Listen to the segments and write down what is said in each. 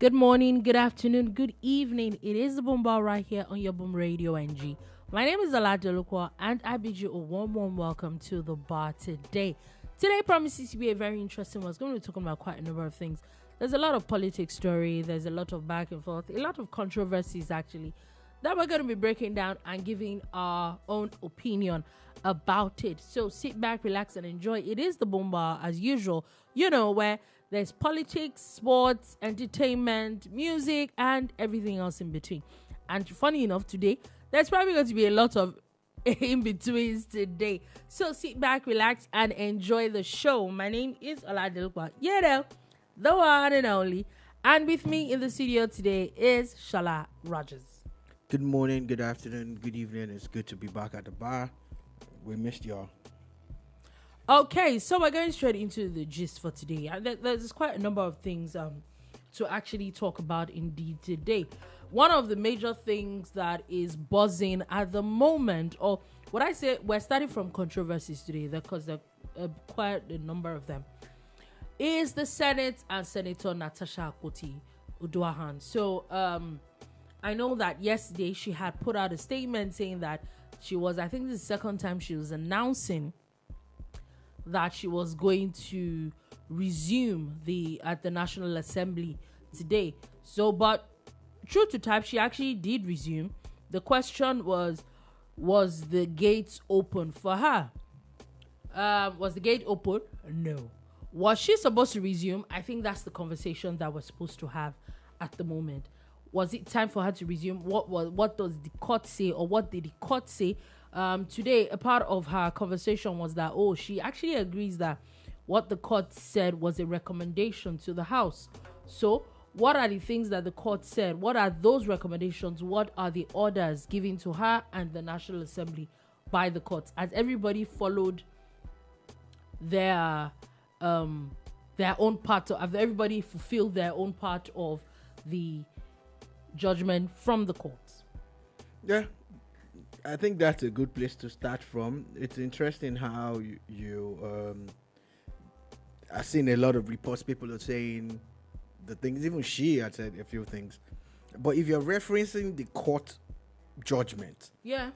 Good morning, good afternoon, good evening. It is the Boom Bar right here on your Boom Radio NG. My name is Dolupo, and I bid you a warm welcome to the bar today. Today promises to be a very interesting one. It's going to be talking about quite a number of things. There's a lot of politics story. There's a lot of back and forth, a lot of controversies actually that we're going to be breaking down and giving our own opinion about it. So sit back, relax, and enjoy. It is the Boom Bar as usual, where there's politics, sports, entertainment, music, and everything else in between. And funny enough, today, there's probably going to be a lot of in-betweens today. So sit back, relax, and enjoy the show. My name is Adeleke. The one and only. And with me in the studio today is Sola Rogers. Good morning, good afternoon, good evening. It's good to be back at the bar. We missed y'all. Okay, so we're going straight into the gist for today. There's quite a number of things to actually talk about indeed today. One of the major things that is buzzing at the moment, or what I say, we're starting from controversies today because there are quite a number of them, is the Senate and Senator Natasha Ujahan. So I know that yesterday she had put out a statement saying that I think this is the second time she was announcing that she was going to resume at the National Assembly today. So, but true to type, she actually did resume. The question was the gates open for her? Was the gate open? No. Was she supposed to resume? I think that's the conversation that we're supposed to have at the moment. Was it time for her to resume? What does the court say, or what did the court say? Today, a part of her conversation was that, she actually agrees that what the court said was a recommendation to the House. So, what are the things that the court said? What are those recommendations? What are the orders given to her and the National Assembly by the courts? As everybody followed their own part, everybody fulfilled their own part of the judgment from the courts. Yeah, I think that's a good place to start from. It's interesting how I've seen a lot of reports. People are saying the things. Even she had said a few things. But if you're referencing the court judgment, yeah,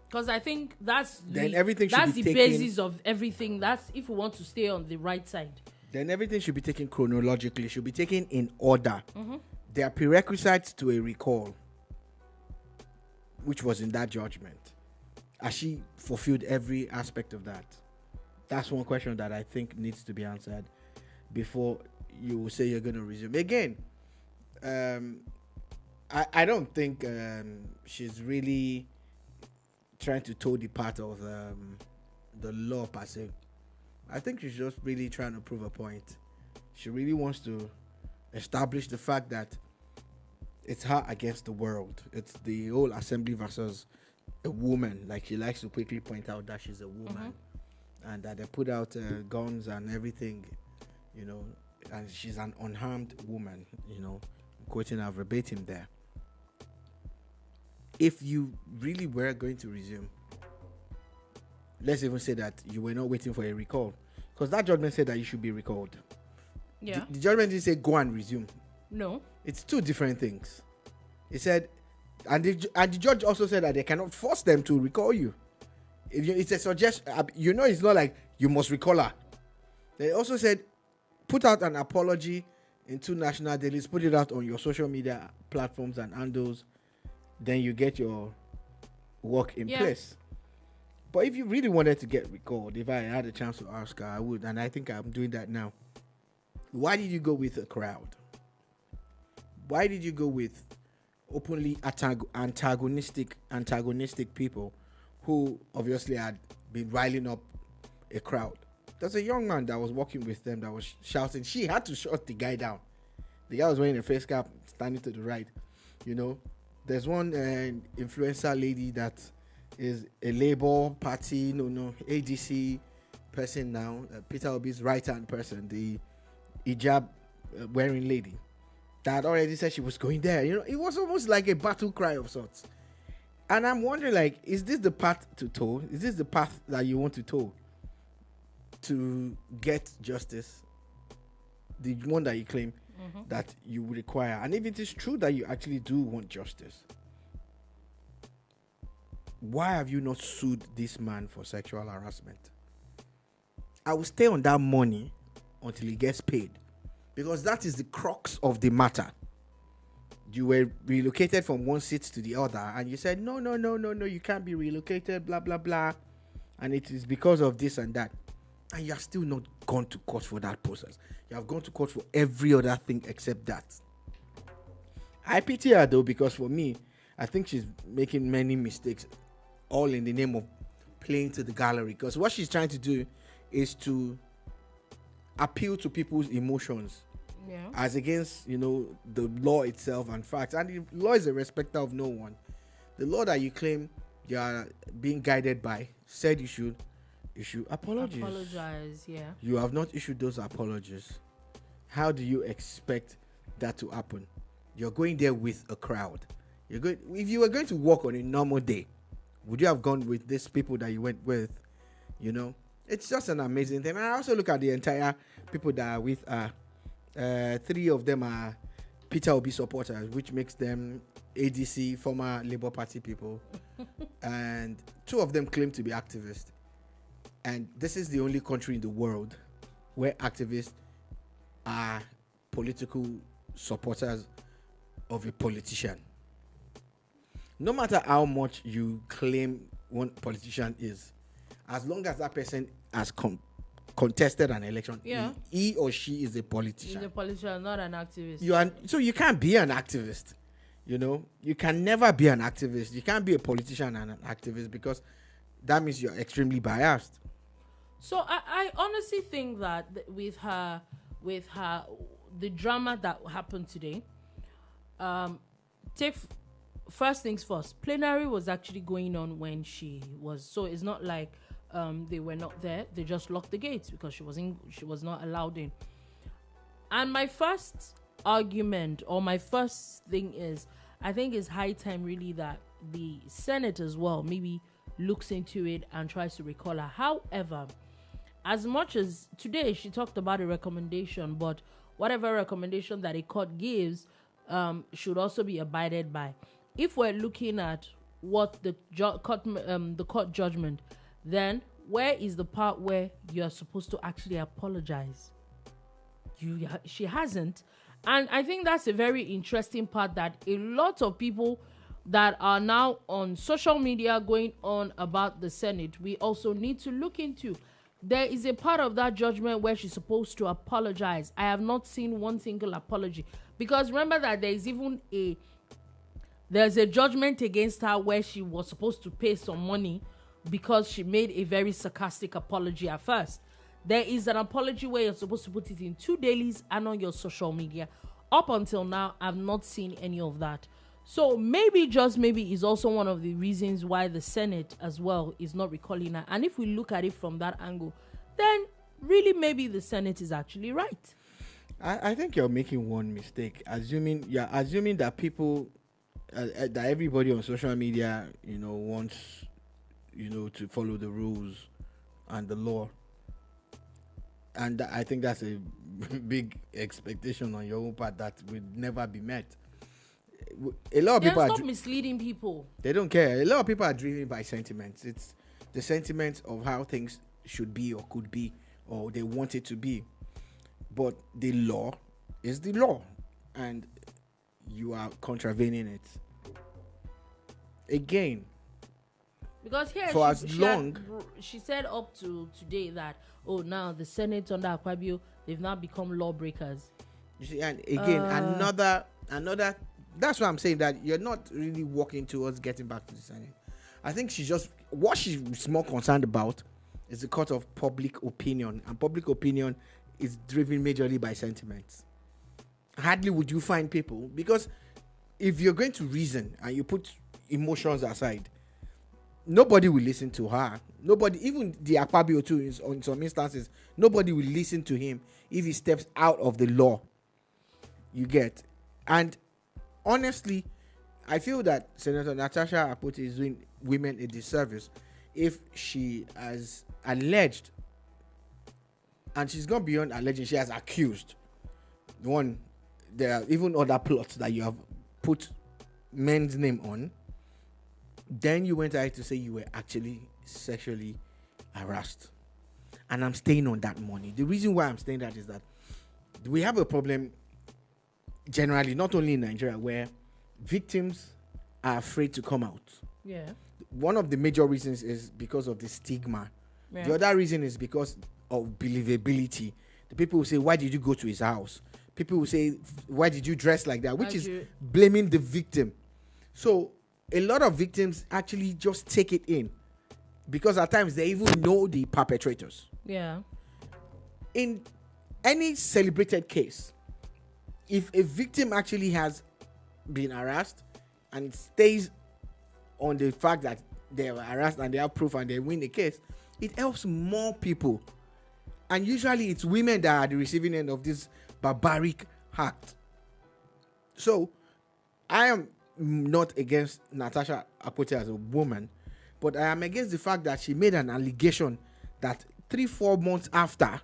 because I think that's everything should that's be the taken, basis of everything. That's if we want to stay on the right side. Then everything should be taken chronologically. Should be taken in order. Mm-hmm. There are prerequisites to a recall, which was in that judgment. Has she fulfilled every aspect of that? That's one question that I think needs to be answered before you say you're going to resume. Again, I don't think she's really trying to toe the path of the law per se. I think she's just really trying to prove a point. She really wants to establish the fact that it's her against the world. It's the whole assembly versus a woman. Like, she likes to quickly point out that she's a woman, and that they put out guns and everything, and she's an unharmed woman, I'm quoting her verbatim there. If you really were going to resume, let's even say that you were not waiting for a recall, because that judgment said that you should be recalled. Yeah. The judgment didn't say go and resume. No. It's two different things. It said, and the judge also said that they cannot force them to recall you. It's a suggestion. It's not like you must recall her. They also said, put out an apology in 2 national dailies, put it out on your social media platforms and handles, then you get your work in place. But if you really wanted to get recalled, if I had a chance to ask her, I would, and I think I'm doing that now. Why did you go with a crowd? Why did you go with openly antagonistic people who obviously had been riling up a crowd? There's a young man that was walking with them that was shouting. She had to shut the guy down. The guy was wearing a face cap, standing to the right. There's one influencer lady that is a Labour Party, ADC person now, Peter Obi's right-hand person, the hijab wearing lady, that already said she was going there. It was almost like a battle cry of sorts. And I'm wondering, is this the path to toe? Is this the path that you want to toe to get justice? The one that you claim. that you require. And if it is true that you actually do want justice, why have you not sued this man for sexual harassment? I will stay on that money until he gets paid, because that is the crux of the matter. You were relocated from one seat to the other, and you said, no, you can't be relocated, blah, blah, blah. And it is because of this and that. And you have still not gone to court for that process. You have gone to court for every other thing except that. I pity her though, because for me, I think she's making many mistakes, all in the name of playing to the gallery. Because what she's trying to do is to appeal to people's emotions, as against, the law itself and facts. And the law is a respecter of no one. The law that you claim you are being guided by said you should issue apologies. Apologize, yeah. You have not issued those apologies. How do you expect that to happen? You're going there with a crowd. If you were going to walk on a normal day, would you have gone with these people that you went with? It's just an amazing thing. And I also look at the entire people that are with 3 of them are Peter Obi supporters, which makes them ADC, former Labour Party people. And 2 of them claim to be activists. And this is the only country in the world where activists are political supporters of a politician. No matter how much you claim one politician is, as long as that person has contested an election, he or she is a politician. He's a politician, not an activist. So you can't be an activist. You can never be an activist. You can't be a politician and an activist, because that means you're extremely biased. So I honestly think that with her, the drama that happened today, first things first, plenary was actually going on when she was. So it's not like they were not there. They just locked the gates because she was not allowed in. And my first argument, or my first thing is, I think it's high time really that the Senate as well maybe looks into it and tries to recall her. However, as much as today she talked about a recommendation, but whatever recommendation that a court gives should also be abided by. If we're looking at what the court judgment, then where is the part where you're supposed to actually apologize? She hasn't. And I think that's a very interesting part that a lot of people that are now on social media going on about the Senate, we also need to look into. There is a part of that judgment where she's supposed to apologize. I have not seen one single apology. Because remember that there's a judgment against her where she was supposed to pay some money because she made a very sarcastic apology at first. There is an apology where you're supposed to put it in 2 dailies and on your social media. Up until now, I've not seen any of that. So maybe, just maybe, is also one of the reasons why the Senate as well is not recalling her. And if we look at it from that angle, then really maybe the Senate is actually right. I think you're making one mistake, assuming that people, that everybody on social media, wants, to follow the rules and the law. And I think that's a big expectation on your own part that will never be met. A lot of people stop misleading people. They don't care. A lot of people are driven by sentiments. It's the sentiments of how things should be or could be, or they want it to be. But the law is the law, and you are contravening it. Again, because here she said up to today that now the Senate under Akpabio, they've now become lawbreakers. You see, and again another. That's why I'm saying that you're not really walking towards getting back to the Senate. I think what she's more concerned about is the court of public opinion, and public opinion is driven majorly by sentiments. Hardly would you find people, because if you're going to reason and you put emotions aside, nobody will listen to her. Nobody, even the Akpabio too, in some instances, nobody will listen to him if he steps out of the law. You get, and honestly, I feel that Senator Natasha Ujahan is doing women a disservice if she has alleged, and she's gone beyond alleging, she has accused. One, there are even other plots that you have put men's name on, then you went ahead to say you were actually sexually harassed. And I'm staying on that money. The reason why I'm saying that is that we have a problem generally, not only in Nigeria, where victims are afraid to come out. Yeah. One of the major reasons is because of the stigma. Yeah. The other reason is because of believability. The people will say, why did you go to his house? People will say, why did you dress like that? Which is blaming the victim. So a lot of victims actually just take it in, because at times they even know the perpetrators. Yeah. In any celebrated case, if a victim actually has been harassed and it stays on the fact that they were harassed and they have proof and they win the case, it helps more people. And usually it's women that are the receiving end of this barbaric act. So I am not against Natasha Ujahan as a woman, but I am against the fact that she made an allegation that 3-4 months after,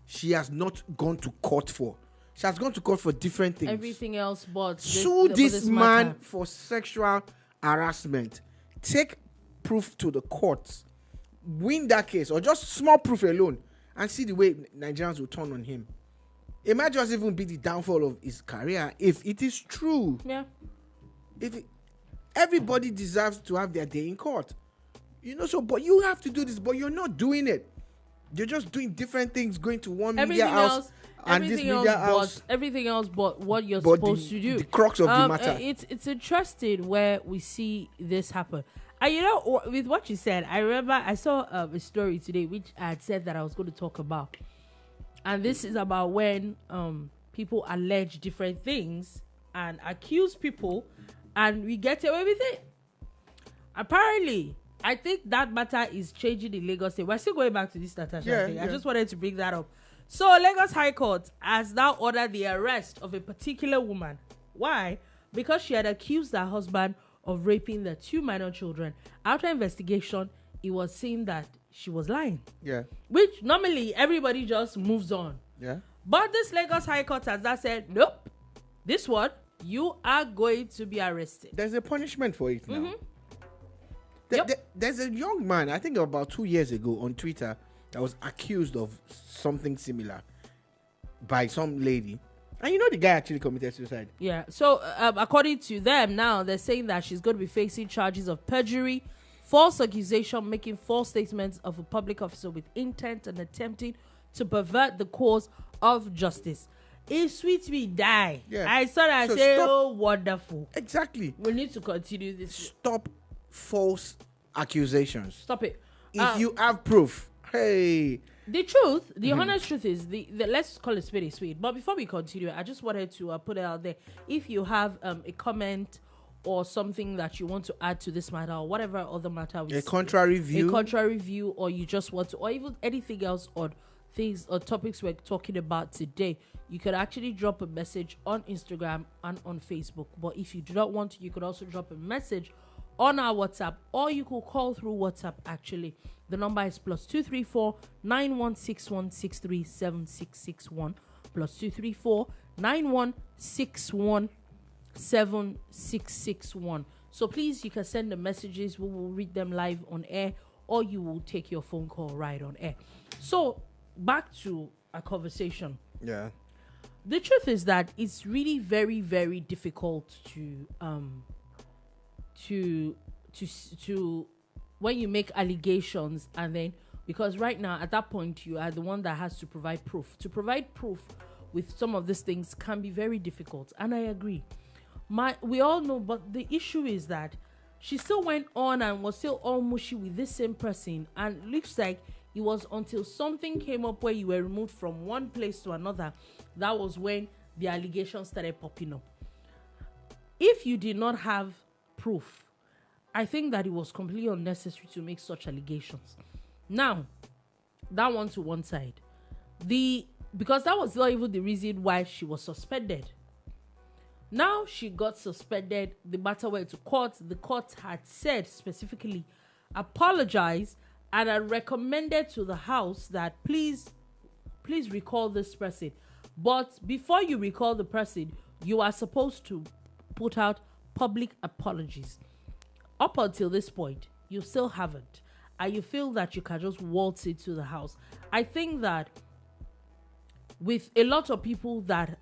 she has not gone to court for. She has gone to court for different things. Everything else but sue this man for sexual harassment. Take proof to the courts. Win that case, or just small proof alone, and see the way Nigerians will turn on him. It might just even be the downfall of his career if it is true. Yeah. Everybody deserves to have their day in court. So, but you have to do this, but you're not doing it. You're just doing different things, going to one media house and this media house. Everything else but what you're supposed to do. The crux of the matter. It's interesting where we see this happen. And with what you said, I remember I saw a story today which I had said that I was going to talk about. And this is about when people allege different things and accuse people, and we get away with it. Apparently, I think that matter is changing in Lagos State. We're still going back to this Natasha thing. I just wanted to bring that up. So Lagos High Court has now ordered the arrest of a particular woman. Why? Because she had accused her husband of raping the 2 minor children. After investigation, it was seen that she was lying. Yeah. Which normally everybody just moves on. Yeah. But this Lagos High Court has now said, nope, this one, you are going to be arrested. There's a punishment for it now. Mm-hmm. There's a young man, I think about 2 years ago on Twitter, that was accused of something similar by some lady. And the guy actually committed suicide. Yeah. So according to them now, they're saying that she's going to be facing charges of perjury, false accusation, making false statements of a public officer with intent and attempting to pervert the cause of justice. It sweet me die. Yeah. I saw that and say, oh, wonderful. Exactly. We need to continue this. Stop false accusations. Stop it. If you have proof, hey. The truth, the honest truth is, the let's call it spade a spade. But before we continue, I just wanted to put it out there. If you have a comment or something that you want to add to this matter or whatever other matter, a contrary view, or you just want to, or even anything else on things or topics we're talking about today, you could actually drop a message on Instagram and on Facebook. But if you do not want to, you could also drop a message on our WhatsApp, or you could call through WhatsApp. Actually, the number is +234 9161 637661 +234 9161 7661. So please, you can send the messages. We will read them live on air, or you will take your phone call right on air. So back to our conversation. Yeah. The truth is that it's really very, very difficult to when you make allegations, and then, because right now at that point you are the one that has to provide proof. To provide proof with some of these things can be very difficult, and I agree. We all know, but the issue is that she still went on and was still all mushy with this same person, and it looks like it was until something came up where you were removed from one place to another, that was when the allegations started popping up. If you did not have proof, I think that it was completely unnecessary to make such allegations. Now, that one to one side. Because that was not even the reason why she was suspended. Now she got suspended, the matter went to court. The court had said specifically, apologize, and I recommended to the house that please recall this person. But before you recall the person, you are supposed to put out public apologies. Up until this point, you still haven't. And you feel that you can just waltz into the house. I think that with a lot of people that,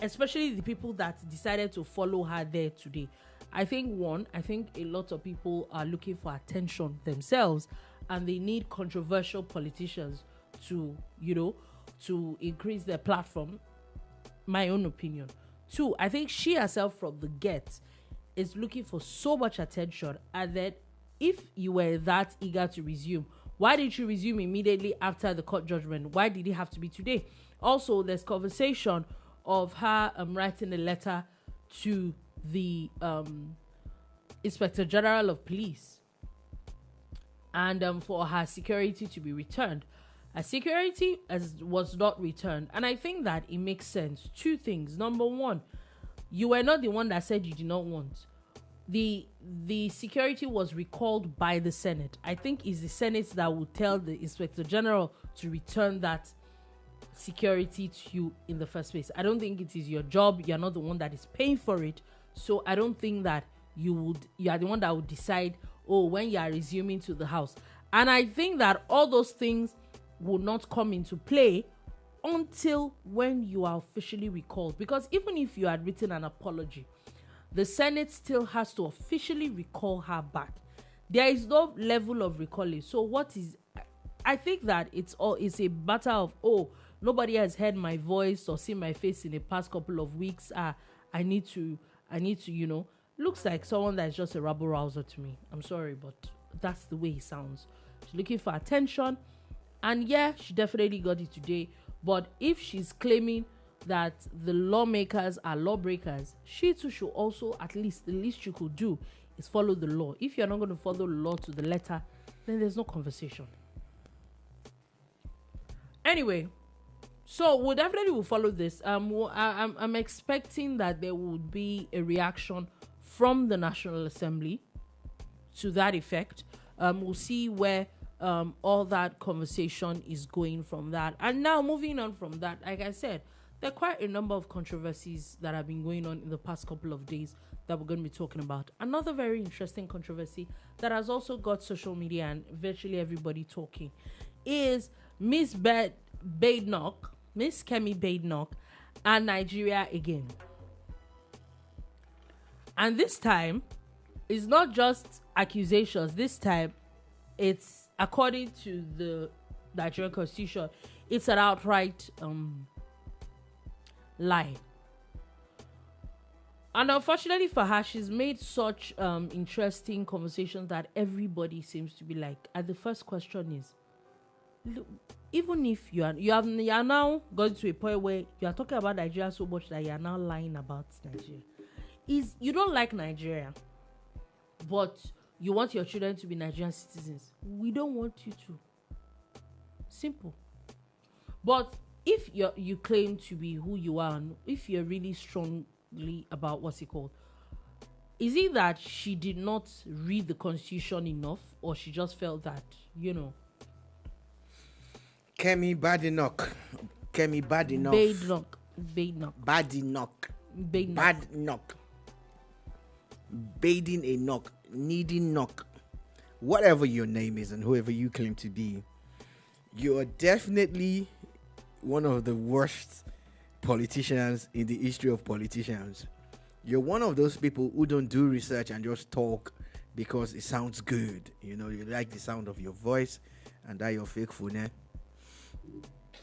especially the people that decided to follow her there today, I think a lot of people are looking for attention themselves, and they need controversial politicians to, to increase their platform. My own opinion. 2, I think she herself from the get is looking for so much attention, and then if you were that eager to resume, why didn't you resume immediately after the court judgment? Why did it have to be today? Also, there's conversation of her writing a letter to the Inspector General of Police, and for her security to be returned. Her security was not returned, and I think that it makes sense. 2 things. Number 1, you were not the one that said you did not want. The security was recalled by the Senate. I think it's the Senate that will tell the Inspector General to return that security to you in the first place. I don't think it is your job. You're not the one that is paying for it. So I don't think that you are the one that would decide, when you are resuming to the house. And I think that all those things will not come into play until when you are officially recalled. Because even if you had written an apology, the Senate still has to officially recall her back. There is no level of recalling. So I think that it's a matter of, nobody has heard my voice or seen my face in the past couple of weeks. I need to, looks like someone that's just a rabble rouser to me. I'm sorry, but that's the way he sounds. She's looking for attention. And yeah, she definitely got it today. But if she's claiming that the lawmakers are lawbreakers, she too should also, the least you could do is follow the law. If you're not going to follow the law to the letter, then there's no conversation. Anyway, so we definitely will follow this. I'm expecting that there would be a reaction from the National Assembly to that effect. We'll see where all that conversation is going from that. And now moving on from that, like I said, there are quite a number of controversies that have been going on in the past couple of days that we're going to be talking about. Another very interesting controversy that has also got social media and virtually everybody talking is Miss Badenoch, Miss Kemi Badenoch, and Nigeria again. And this time, it's not just accusations. This time, it's according to the Nigerian Constitution, it's an outright lie. And unfortunately for her, she's made such interesting conversations that everybody seems to be like. And the first question is, look, even if you are now going to a point where you are talking about Nigeria so much that you are now lying about Nigeria, you don't like Nigeria, but you want your children to be Nigerian citizens. We don't want you to. Simple. But if you claim to be who you are, and if you're really strongly about what's it called, is it that she did not read the Constitution enough, or she just felt that, Kemi Badenoch. Bading a knock, needing knock, whatever your name is and whoever you claim to be, you are definitely one of the worst politicians in the history of politicians. You're one of those people who don't do research and just talk because it sounds good. You like the sound of your voice and that you're faithful.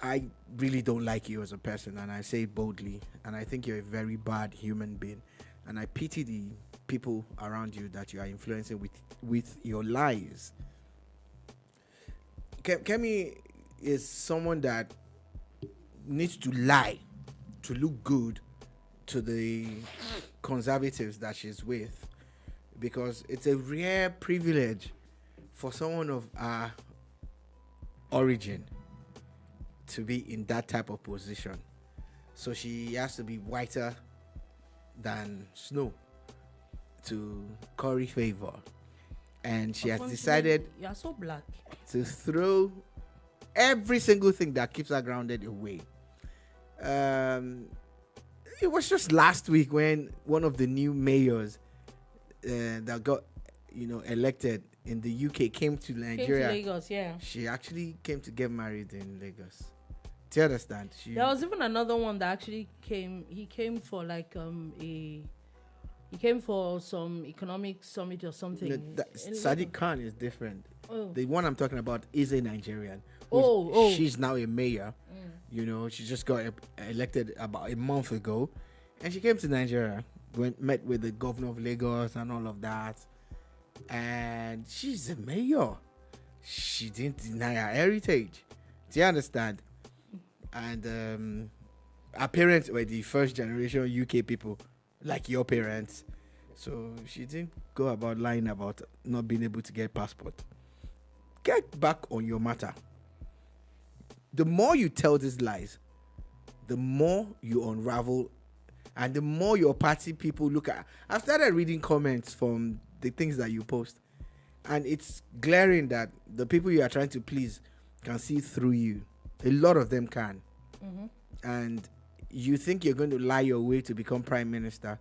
I really don't like you as a person, and I say it boldly, and I think you're a very bad human being, and I pity the people around you that you are influencing with your lies. Kemi is someone that needs to lie to look good to the conservatives that she's with, because it's a rare privilege for someone of our origin to be in that type of position. So she has to be whiter than snow to curry favor, and she has decided you're so black to throw every single thing that keeps her grounded away. it was just last week when one of the new mayors that got, elected in the UK came to Nigeria. Came to Lagos, yeah. She actually came to get married in Lagos. Do you understand? There was even another one that actually came. He came for like he came for some economic summit or something. Sadiq Khan is different. Oh. The one I'm talking about is a Nigerian. She's now a mayor. She just got elected about a month ago, and she came to Nigeria, met with the governor of Lagos and all of that, and she's a mayor. She didn't deny her heritage. Do you understand? And her parents were the first generation UK people, like your parents. So she didn't go about lying about not being able to get passport. Get back on your matter. The more you tell these lies, the more you unravel, and the more your party people look at. I've started reading comments from the things that you post, and it's glaring that the people you are trying to please can see through you. A lot of them can. And you think you're going to lie your way to become prime minister.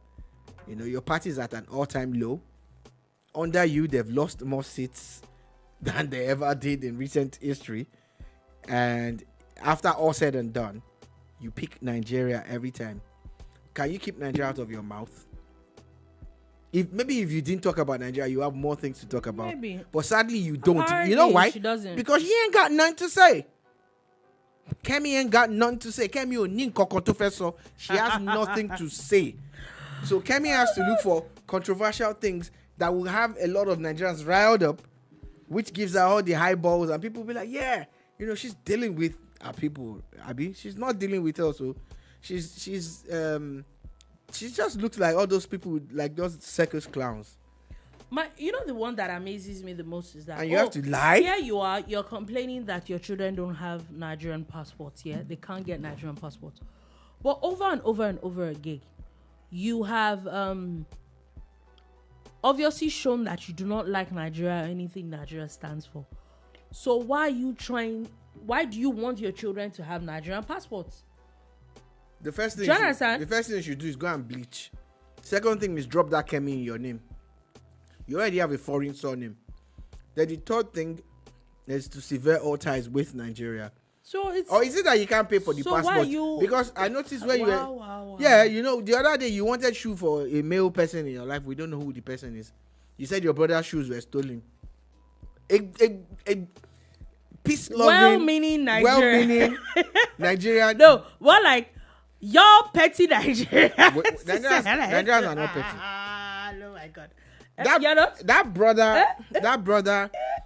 Your party is at an all-time low. Under you, they've lost more seats than they ever did in recent history. And after all said and done, you pick Nigeria every time. Can you keep Nigeria out of your mouth? If you didn't talk about Nigeria, you have more things to talk about. Maybe. But sadly, you don't. Apparently, you know why? She doesn't. Because she ain't got nothing to say. Kemi ain't got nothing to say. Kemi Badenoch, she has nothing to say. So Kemi has to look for controversial things that will have a lot of Nigerians riled up, which gives her all the high balls, and people will be like, yeah, she's dealing with our people. Abi, she's not dealing with us. So she just looks like all those people, like those circus clowns. The one that amazes me the most is that, and you have to lie. Here you are, you're complaining that your children don't have Nigerian passports. Yeah, they can't get Nigerian passports. But over and over and over again, you have obviously shown that you do not like Nigeria or anything Nigeria stands for. So why do you want your children to have Nigerian passports? The first thing you should do is go and bleach. Second thing is drop that Kemi in your name. You already have a foreign surname. Then the third thing is to sever all ties with Nigeria. So it's, or is it that you can't pay for the passport? Because I noticed when yeah, the other day you wanted shoe for a male person in your life. We don't know who the person is. You said your brother's shoes were stolen. A peace-loving, well-meaning Nigerian. Nigerian. No, well, like your petty Nigerian. Nigerians are not petty. Oh my God. That brother.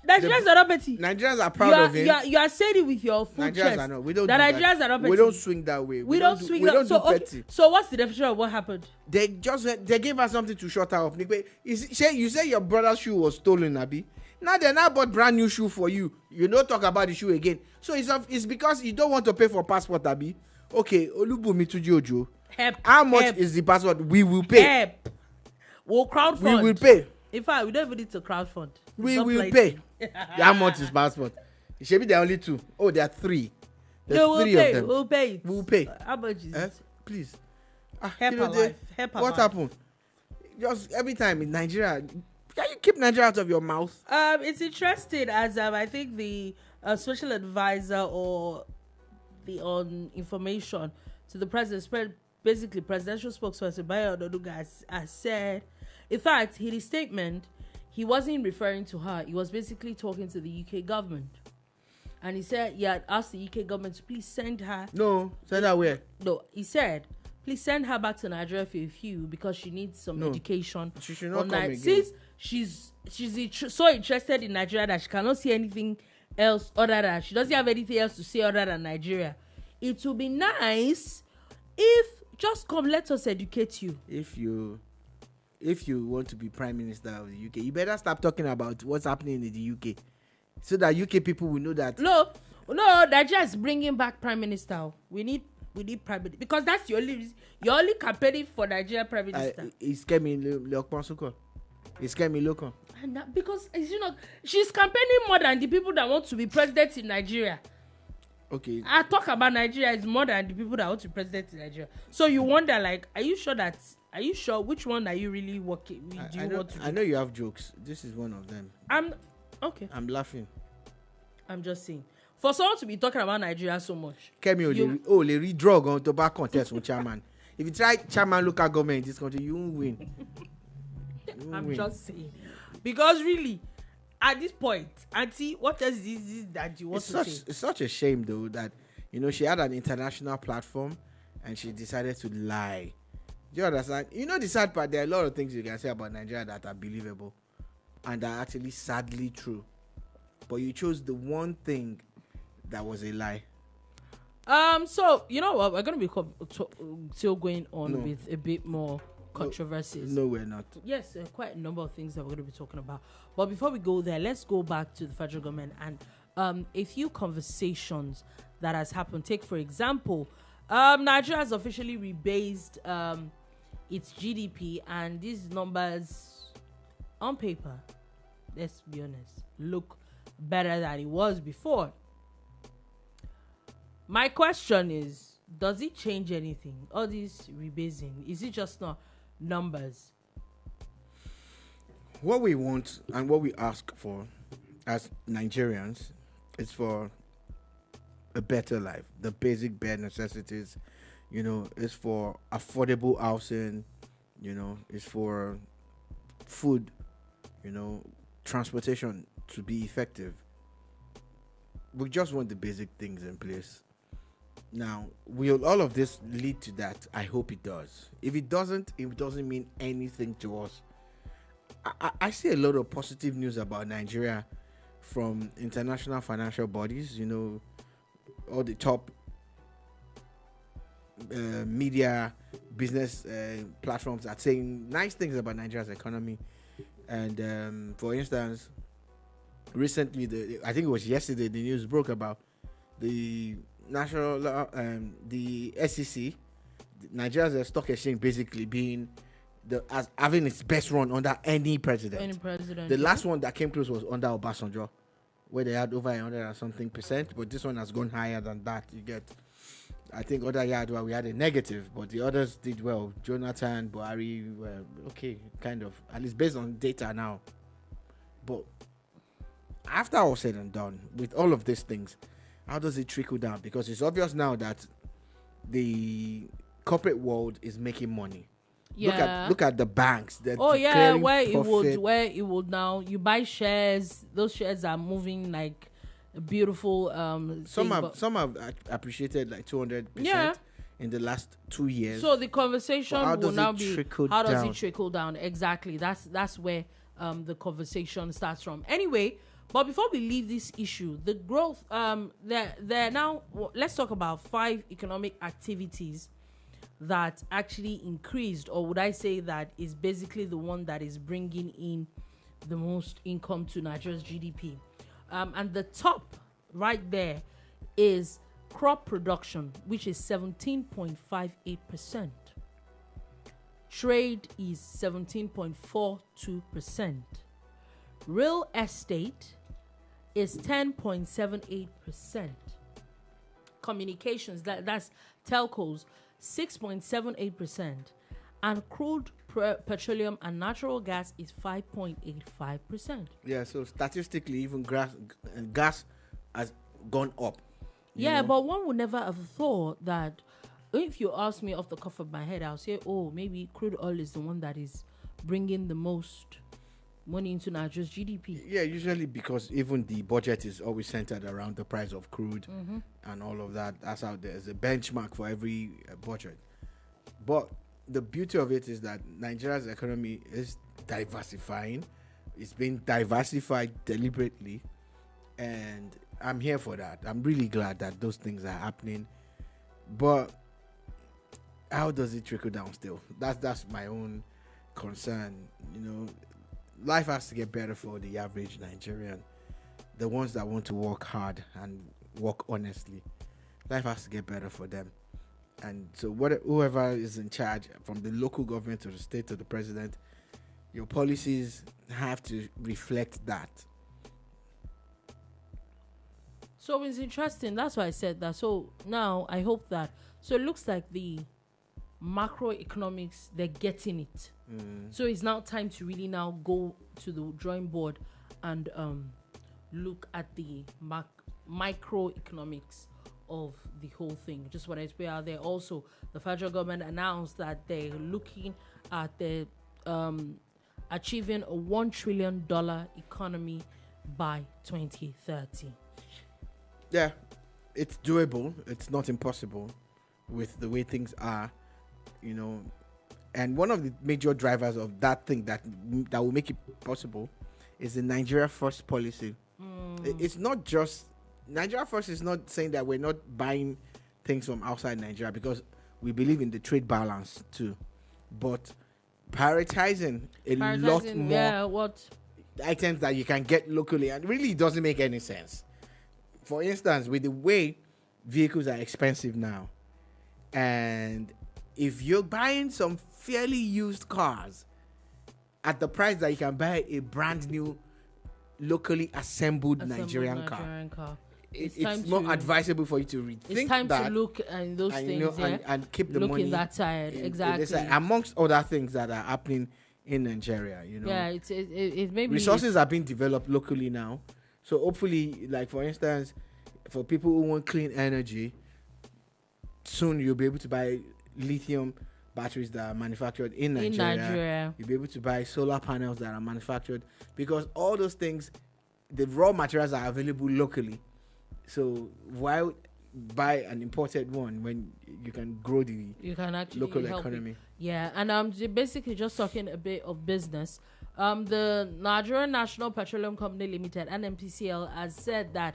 Nigerians are not petty. Nigerians are proud of him. You are saying it with your full Nigerians chest. are not. We don't. Nigerians are not petty. We don't swing that way. We don't swing that. We don't do petty. So what's the definition of what happened? They gave us something to shut her off. You say your brother's shoe was stolen, Abi. Now they now bought brand new shoe for you. You don't talk about the shoe again. So it's because you don't want to pay for passport, Abi. Okay, Olubumi to Jojo. How much is the passport? We will pay. We'll crowdfund. We will pay. In fact, we don't even need to crowdfund. We will pay. How much is passport? It should be there only 2. Oh, there are 3. There's 3 of them. We'll pay. We'll pay. How much is it? Please. Help our life. What happened? Just every time in Nigeria, can you keep Nigeria out of your mouth? It's interesting as I think the special advisor or the on information to the president, basically presidential spokesperson Bayo Ododuga has said, in fact, in his statement, he wasn't referring to her. He was basically talking to the UK government. And he said he had asked the UK government to please send her. No, send her where? No, he said, please send her back to Nigeria for a few because she needs some education. She should not come again. Since she's so interested in Nigeria that she cannot see anything else other than, she doesn't have anything else to say other than Nigeria. It would be nice if just come, let us educate you. If you want to be prime minister of the UK, you better stop talking about what's happening in the UK, so that UK people will know that. No, Nigeria is bringing back prime minister. We need prime minister because that's your only reason. You're only campaigning for Nigeria prime minister. It's Kemi Badenoch. It's Kemi Badenoch. And because she's campaigning more than the people that want to be president in Nigeria. Okay. I talk about Nigeria is more than the people that want to president in Nigeria. So you wonder, like, are you sure which one are you really working with? I know you have jokes. This is one of them. Okay. I'm laughing. I'm just saying. For someone to be talking about Nigeria so much. Kemi, they redraw on tobacco contest with chairman. If you try chairman local government in this country, you won't win. Just saying. Because really, at this point, Auntie, what else is this that you want to say? It's such a shame, though, that, she had an international platform and she decided to lie. Do you understand? The sad part, there are a lot of things you can say about Nigeria that are believable and are actually sadly true. But you chose the one thing that was a lie. So, you know what? We're going to be still going on with a bit more controversies. No, we're not. Yes, quite a number of things that we're going to be talking about. But before we go there, let's go back to the federal government and a few conversations that has happened. Take, for example, Nigeria has officially rebased its GDP, and these numbers on paper, let's be honest, look better than it was before. My question is, does it change anything? All this rebasing, is it just not numbers? What we want and what we ask for as Nigerians is for a better life. The basic bare necessities, is for affordable housing, is for food, transportation to be effective. We just want the basic things in place. Now, will all of this lead to that? I hope it does. If it doesn't mean anything to us. I see a lot of positive news about Nigeria from international financial bodies, all the top media business platforms are saying nice things about Nigeria's economy. And for instance, recently, I think it was yesterday, the news broke about the the SEC, Nigeria's stock exchange, basically being as having its best run under any president. The last one that came close was under Obasanjo, where they had over 100 and something %, but this one has gone higher than that. You get, I think other years we had a negative, but the others did well. Jonathan, Buhari, okay, kind of, at least based on data now. But after all said and done, with all of these things, how does it trickle down? Because it's obvious now that the corporate world is making money. Yeah. Look at the banks. Where it would now, you buy shares. Those shares are moving like a beautiful. Some have appreciated like 200% in the last 2 years. So the conversation will now be how does it trickle down? Exactly. That's where the conversation starts from. Anyway. But before we leave this issue, the growth, there now, let's talk about 5 economic activities that actually increased, or would I say that is basically the one that is bringing in the most income to Nigeria's GDP. And the top right there is crop production, which is 17.58%. Trade is 17.42%. Real estate is 10.78%. Communications, that's telcos, 6.78%. And crude petroleum and natural gas is 5.85%. Yeah, so statistically, even gas has gone up. Yeah, but one would never have thought that. If you ask me off the cuff of my head, I'll say, oh, maybe crude oil is the one that is bringing the most money into Nigeria's GDP. Yeah, usually because even the budget is always centered around the price of crude and all of that. That's how there's a benchmark for every budget. But the beauty of it is that Nigeria's economy is diversifying. It's been diversified deliberately. And I'm here for that. I'm really glad that those things are happening. But how does it trickle down still? That's my own concern. Life has to get better for the average Nigerian. The ones that want to work hard and work honestly. Life has to get better for them. And so whoever is in charge, from the local government to the state to the president, your policies have to reflect that. So it's interesting. That's why I said that. So now I hope that. So it looks like the macroeconomics, they're getting it. So it's now time to really now go to the drawing board and look at the microeconomics of the whole thing. Just what I put out there. Also, the federal government announced that they're looking at the achieving a $1 trillion economy by 2030. Yeah, it's doable. It's not impossible with the way things are, you know. And one of the major drivers of that thing that will make it possible is the Nigeria First policy. It's not just Nigeria First is not saying that we're not buying things from outside Nigeria, because we believe in the trade balance too, but prioritizing a lot more items that you can get locally, and really it doesn't make any sense. For instance, with the way vehicles are expensive now, and if you're buying some fairly used cars at the price that you can buy a brand new locally assembled Nigerian car, it's not advisable for you to rethink that. It's time to look at those things, and keep the money that side, exactly. Amongst other things that are happening in Nigeria, you know. Yeah, it maybe resources are being developed locally now. So hopefully, like for instance, for people who want clean energy, soon you'll be able to buy lithium batteries that are manufactured in Nigeria. You'll be able to buy solar panels that are manufactured, because all those things, the raw materials are available locally. So why buy an imported one when you can grow the local economy? Yeah, and basically just talking a bit of business. The Nigerian National Petroleum Company Limited, NNPCL, has said that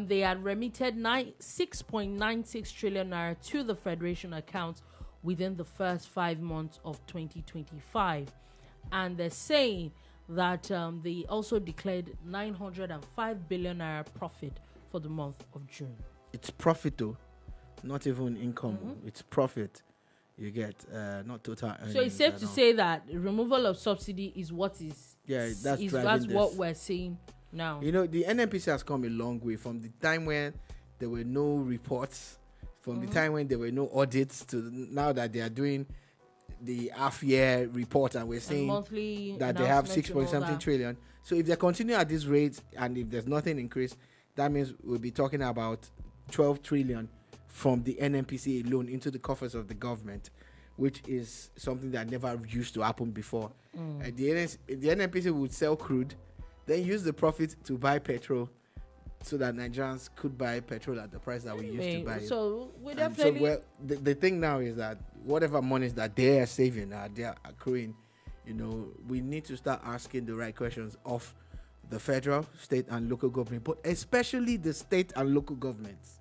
they had remitted 6.96 trillion naira to the Federation account within the first 5 months of 2025. And they're saying that they also declared 905 billion naira profit for the month of June. It's profit though, not even income. It's profit. You get not total earnings. So it's safe to say that removal of subsidy is what is. Yeah, that's what we're seeing now. You know, the NNPC has come a long way from the time when there were no reports, from the time when there were no audits, to now that they are doing the half-year report, and we're seeing that they have 6 point something trillion. So if they continue at this rate, and if there's nothing increase, that means we'll be talking about 12 trillion from the NNPC alone into the coffers of the government, which is something that never used to happen before. The NNPC would sell crude, then use the profit to buy petrol, so that Nigerians could buy petrol at the price that we used to buy it. So we definitely. The thing now is that whatever monies that they are saving, they are accruing, you know, we need to start asking the right questions of the federal, state, and local government, but especially the state and local governments.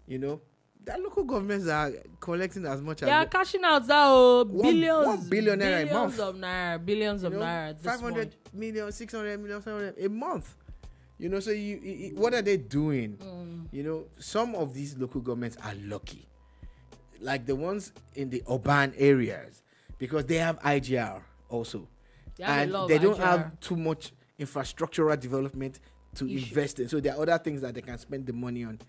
You know, the local governments are collecting as much as... They are cashing out that billions. 1 billion naira a month. Billions of naira. 500 million, 600 million, 700 a month. You know, so what are they doing? You know, some of these local governments are lucky. Like the ones in the urban areas, because they have IGR also. And they don't have too much infrastructural development to invest in. So there are other things that they can spend the money on.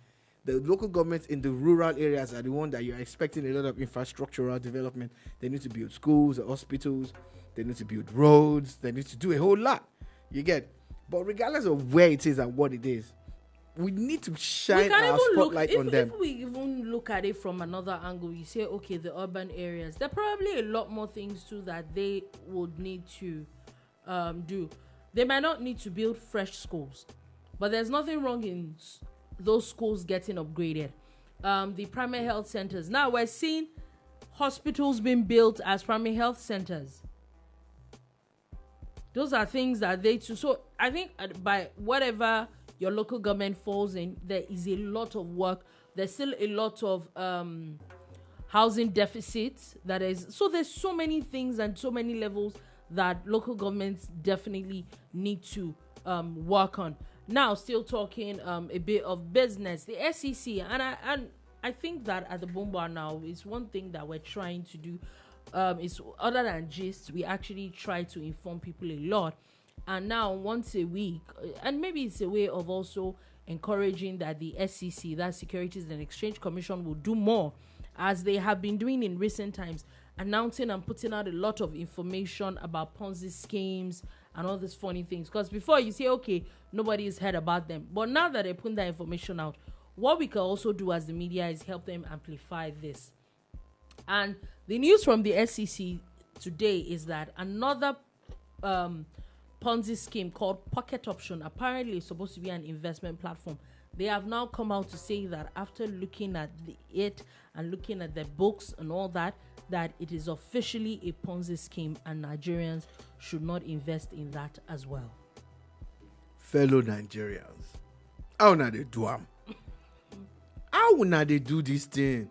The local governments in the rural areas are the one that you're expecting a lot of infrastructural development. They need to build schools, hospitals. They need to build roads. They need to do a whole lot. You get? But regardless of where it is and what it is, we need to shine our spotlight on them. If we even look at it from another angle, you say, okay, the urban areas, there are probably a lot more things too that they would need to do. They might not need to build fresh schools, but there's nothing wrong in those schools getting upgraded. The primary health centers. Now we're seeing hospitals being built as primary health centers. Those are things that they too. So I think by whatever your local government falls in, there is a lot of work. There's still a lot of housing deficits. So there's so many things and so many levels that local governments definitely need to work on. Now, still talking a bit of business, the SEC, and I think that at the Boom Bar now is one thing that we're trying to do. Is other than gist, we actually try to inform people a lot. And now once a week, and maybe it's a way of also encouraging that the SEC, that Securities and Exchange Commission, will do more, as they have been doing in recent times, announcing and putting out a lot of information about Ponzi schemes and all these funny things. Because before you say, okay, nobody's heard about them. But now that they're putting that information out, what we can also do as the media is help them amplify this. And the news from the SEC today is that another Ponzi scheme called Pocket Option, apparently is supposed to be an investment platform. They have now come out to say that after looking at it and looking at their books and all that, that it is officially a Ponzi scheme and Nigerians should not invest in that as well. Fellow Nigerians, how now they do them? How now they do this thing?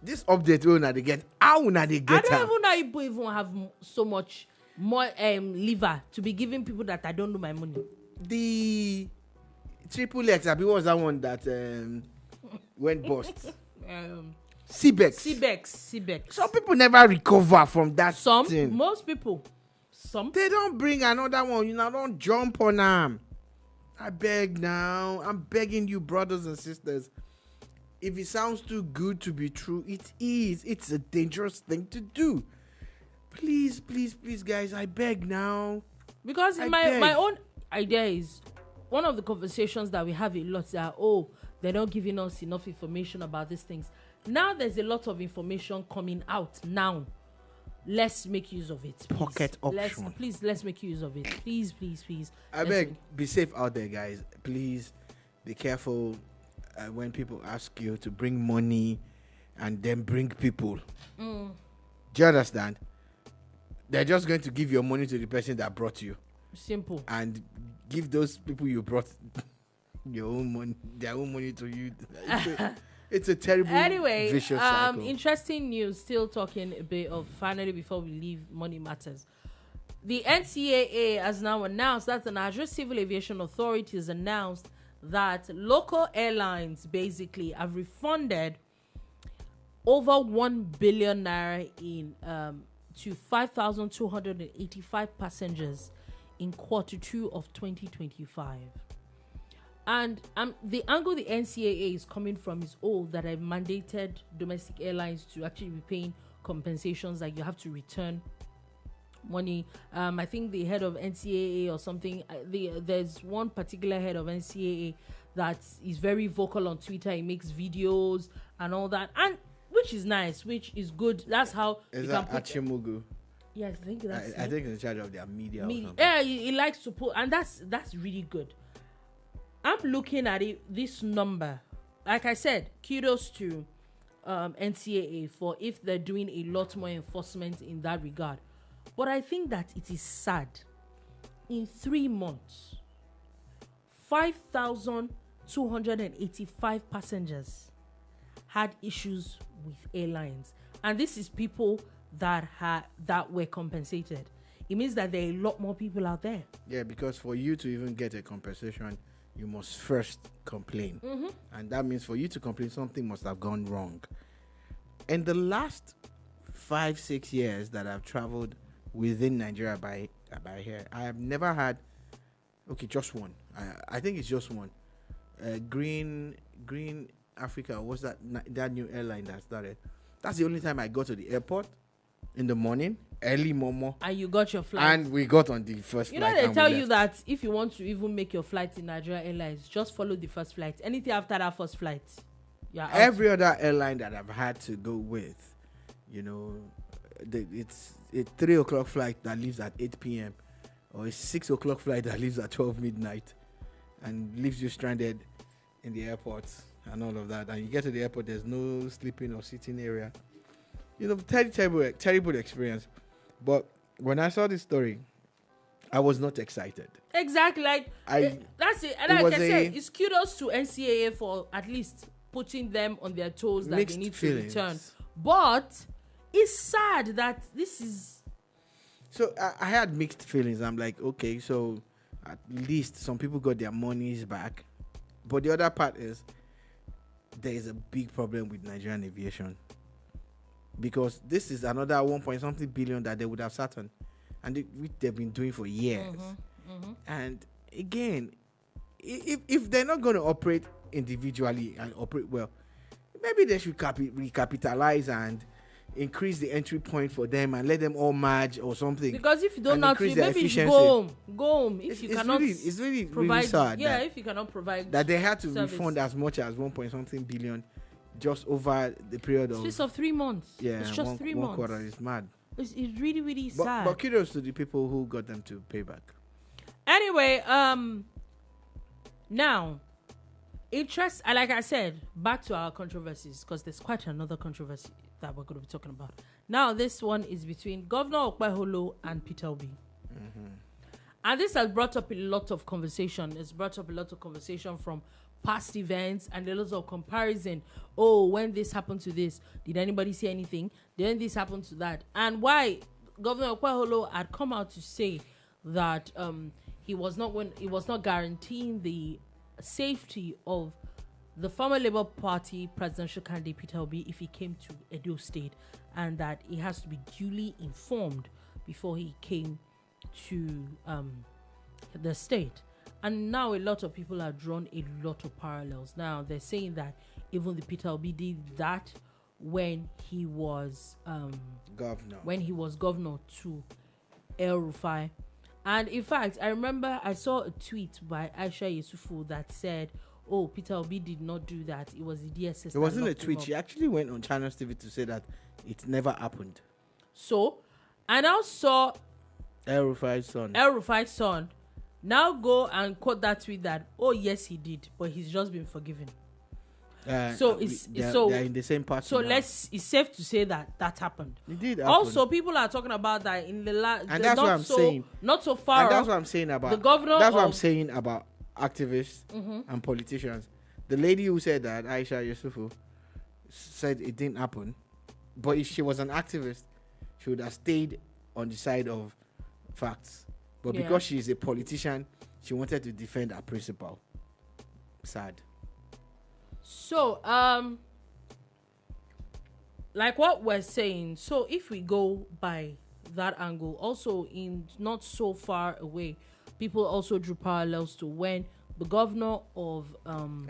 This update will not they get. How now they get? I don't even know if people even have so much more liver to be giving people that I don't know my money. The triple X, what was that one that went bust? CBEX. Some people never recover from that. Thing. Most people. They don't bring another one. You know, don't jump on them. I beg now. I'm begging you, brothers and sisters. If it sounds too good to be true, it is. It's a dangerous thing to do. Please, guys, I beg now. Because my own idea is, one of the conversations that we have a lot are, they're not giving us enough information about these things. Now there's a lot of information coming out now. Let's make use of it. Please. Pocket option. Let's make use of it. Please. I beg, be safe out there, guys. Please be careful when people ask you to bring money and then bring people. Do you understand? They're just going to give your money to the person that brought you. Simple. And give those people you brought their own money to you. It's a terrible, vicious cycle. Interesting news. Still talking a bit of, finally, before we leave money matters. The NCAA has now announced that the Nigeria Civil Aviation Authority has announced that local airlines basically have refunded over 1 billion naira in to 5,285 passengers in Q2 of 2025. And the angle the NCAA is coming from is that I've mandated domestic airlines to actually be paying compensations, like you have to return money. I think the head of NCAA or something, there's one particular head of NCAA that is very vocal on Twitter. He makes videos and all that, and which is nice, which is good. That's how is that Achimugu? Yeah, I think that's. I think he's in charge of their media. Yeah, he likes to put, and that's really good. I'm looking at it, this number. Like I said, kudos to NCAA for if they're doing a lot more enforcement in that regard. But I think that it is sad. In 3 months, 5,285 passengers had issues with airlines. And this is people that were compensated. It means that there are a lot more people out there. Yeah, because for you to even get a compensation, you must first complain. And that means for you to complain, something must have gone wrong. In the last 5-6 years that I've traveled within Nigeria by here, I have never had, just one. I think it's just one. Green Africa, what's that new airline that started? That's the only time I go to the airport in the morning, early momo. And you got your flight. And we got on the first flight. They tell you that if you want to even make your flight in Nigeria Airlines, just follow the first flight. Anything after that first flight, every other airline that I've had to go with, it's a 3 o'clock flight that leaves at 8 p.m. or a 6 o'clock flight that leaves at 12 midnight and leaves you stranded in the airport and all of that. And you get to the airport, there's no sleeping or sitting area. Terrible experience. But when I saw this story, I was not excited. Exactly. That's it. And like I said, it's kudos to NCAA for at least putting them on their toes that they need to return. But it's sad that this is... So I had mixed feelings. I'm like, okay, so at least some people got their monies back. But the other part is there is a big problem with Nigerian aviation. Because this is another 1-point-something billion that they would have sat on. And which they've been doing for years. And again, if they're not going to operate individually and operate well, maybe they should recapitalize and increase the entry point for them and let them all merge or something. Because if you don't know, maybe you should go home. If you cannot, it's really provide, sad. Yeah, if you cannot provide that they had to service. refund as much as 1.something billion just over the period of space of 3 months. Yeah, it's just 3 one months. quarter. It's mad. It's really, really sad. But kudos to the people who got them to pay back. Anyway, now, interest, like I said, back to our controversies, because there's quite another controversy that we're going to be talking about. Now, this one is between Governor Okpebholo and Peter Obi. And this has brought up a lot of conversation. It's brought up a lot of conversation from past events and a lot of comparison. Oh, when this happened to this, did anybody see anything? Then this happened to that. And why Governor Okpebholo had come out to say that he was not guaranteeing the safety of the former Labour Party presidential candidate Peter Obi if he came to Edo State, and that he has to be duly informed before he came to the state. And now a lot of people have drawn a lot of parallels. Now they're saying that even the Peter Obi did that when he was governor to El Rufai. And in fact, I remember I saw a tweet by Aisha Yesufu that said, oh, Peter Obi did not do that. It was the DSS. It wasn't a tweet. She actually went on Channels TV to say that it never happened. So, I now saw El Rufai's son now go and quote that tweet that, oh, yes, he did, but he's just been forgiven. They're in the same party. So it's safe to say that happened. It did happen. Also, people are talking about that in the last. And that's what I'm saying. Not so far. And that's what I'm saying about the governor. That's what I'm saying about activists and politicians. The lady who said that, Aisha Yusufu, said it didn't happen. But if she was an activist, she would have stayed on the side of facts. But because she is a politician, she wanted to defend her principle. Sad. So, like what we're saying, so if we go by that angle, also in not so far away, people also drew parallels to when the governor of